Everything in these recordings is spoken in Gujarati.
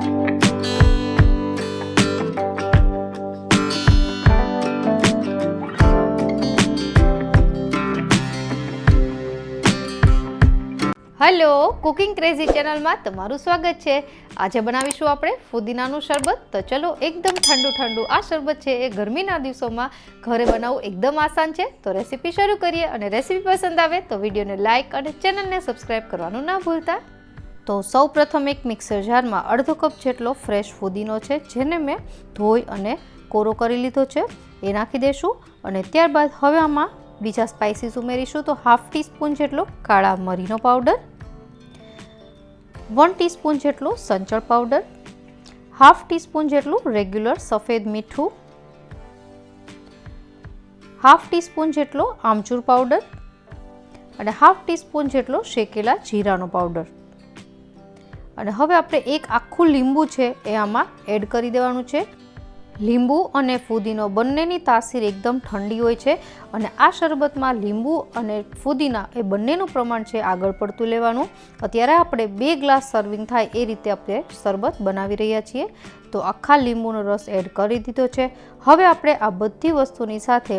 હેલો, કુકિંગ ક્રેઝી ચેનલમાં તમારું સ્વાગત છે। આજે બનાવીશું આપણે ફુદીનાનું શરબત। તો ચલો એકદમ ઠંડુ આ શરબત છે એ ગરમીના દિવસોમાં ઘરે બનાવવું એકદમ આસાન છે। તો રેસીપી શરૂ કરીએ અને રેસીપી પસંદ આવે તો વિડીયોને લાઇક અને ચેનલને સબસ્ક્રાઇબ કરવાનું ના ભૂલતા। તો સૌપ્રથમ એક મિક્સર જારમાં અડધો કપ જેટલો ફ્રેશ ફુદીનો છે જેને મેં ધોઈ અને કોરો કરી લીધો છે એ નાખી દઈશું। અને ત્યારબાદ હવે આમાં બીજા સ્પાઇસીસ ઉમેરીશું। તો હાફ ટીસ્પૂન જેટલો કાળા મરીનો પાવડર, 1 ટીસ્પૂન જેટલો સંચળ પાવડર, હાફ ટીસ્પૂન જેટલું રેગ્યુલર સફેદ મીઠું, હાફ ટીસ્પૂન જેટલો આમચૂર પાવડર અને હાફ ટીસ્પૂન જેટલો શેકેલા જીરાનો પાવડર। અને હવે આપણે એક આખું લીંબુ છે એ આમાં એડ કરી દેવાનું છે। લીંબુ અને ફુદીનો બંનેની તાસીર એકદમ ઠંડી હોય છે અને આ શરબતમાં લીંબુ અને ફુદીના એ બંનેનું પ્રમાણ છે આગળ પડતું લેવાનું। અત્યારે આપણે 2 ગ્લાસ સર્વિંગ થાય એ રીતે આપણે શરબત બનાવી રહ્યા છીએ। તો આખા લીંબુનો રસ એડ કરી દીધો છે। હવે આપણે આ બધી વસ્તુની સાથે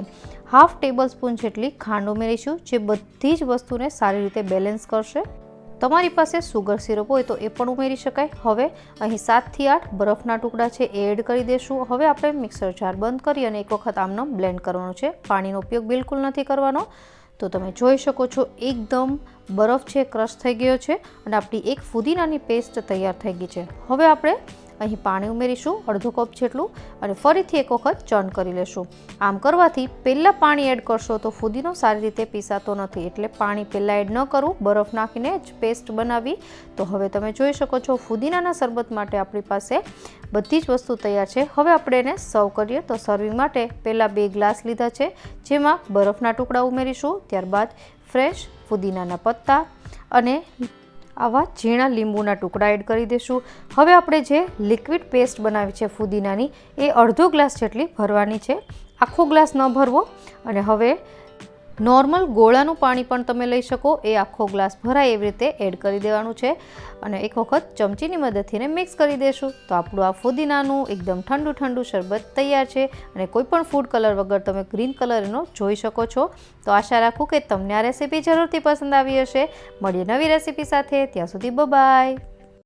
હાફ ટેબલ સ્પૂન જેટલી ખાંડ ઉમેરીશું જે બધી જ વસ્તુને સારી રીતે બેલેન્સ કરશે। તમારી પાસે સુગર સિરપ હોય તો એ પણ ઉમેરી શકાય। હવે અહીં 7 થી 8 બરફના ટુકડા છે એ એડ કરી દેશું। હવે આપણે મિક્સર જાર બંધ કરી અને એક વખત આમનો બ્લેન્ડ કરવાનો છે, પાણીનો ઉપયોગ બિલકુલ નથી કરવાનો। તો તમે જોઈ શકો છો એકદમ બરફ છે ક્રશ થઈ ગયો છે અને આપણી એક ફુદીનાની પેસ્ટ તૈયાર થઈ ગઈ છે। હવે આપણે અહીં પાણી ઉમેરીશું અડધો કપ જેટલું અને ફરીથી એક વખત ચર્ન કરી લેશું। આમ કરવાથી પહેલાં પાણી એડ કરશો તો ફુદીનો સારી રીતે પીસાતો નથી, એટલે પાણી પહેલાં એડ ન કરવું, બરફ નાખીને જ પેસ્ટ બનાવી। તો હવે તમે જોઈ શકો છો ફુદીનાના શરબત માટે આપણી પાસે બધી જ વસ્તુ તૈયાર છે। હવે આપણે એને સર્વ કરીએ। તો સર્વિંગ માટે પહેલાં 2 ગ્લાસ લીધા છે જેમાં બરફના ટુકડા ઉમેરીશું, ત્યારબાદ ફ્રેશ ફુદીનાના પત્તા અને આવા ઝીણા લીંબુના ટુકડા એડ કરી દઈશું। હવે આપણે જે લિક્વિડ પેસ્ટ બનાવી છે ફુદીનાની એ અડધો ગ્લાસ જેટલી ભરવાની છે, આખો ગ્લાસ ન ભરવો। અને હવે નોર્મલ ગોળાનું પાણી પણ તમે લઈ શકો, એ આખો ગ્લાસ ભરાય એવી રીતે એડ કરી દેવાનું છે અને એક વખત ચમચીની મદદથી મિક્સ કરી દઈશું। તો આપણું આ ફુદીનાનું એકદમ ઠંડુ શરબત તૈયાર છે અને કોઈ પણ ફૂડ કલર વગર તમે ગ્રીન કલર એનો જોઈ શકો છો। તો આશા રાખું કે તમને આ રેસીપી જરૂરથી પસંદ આવી હશે। મળીએ નવી રેસીપી સાથે, ત્યાં સુધી બાય બાય।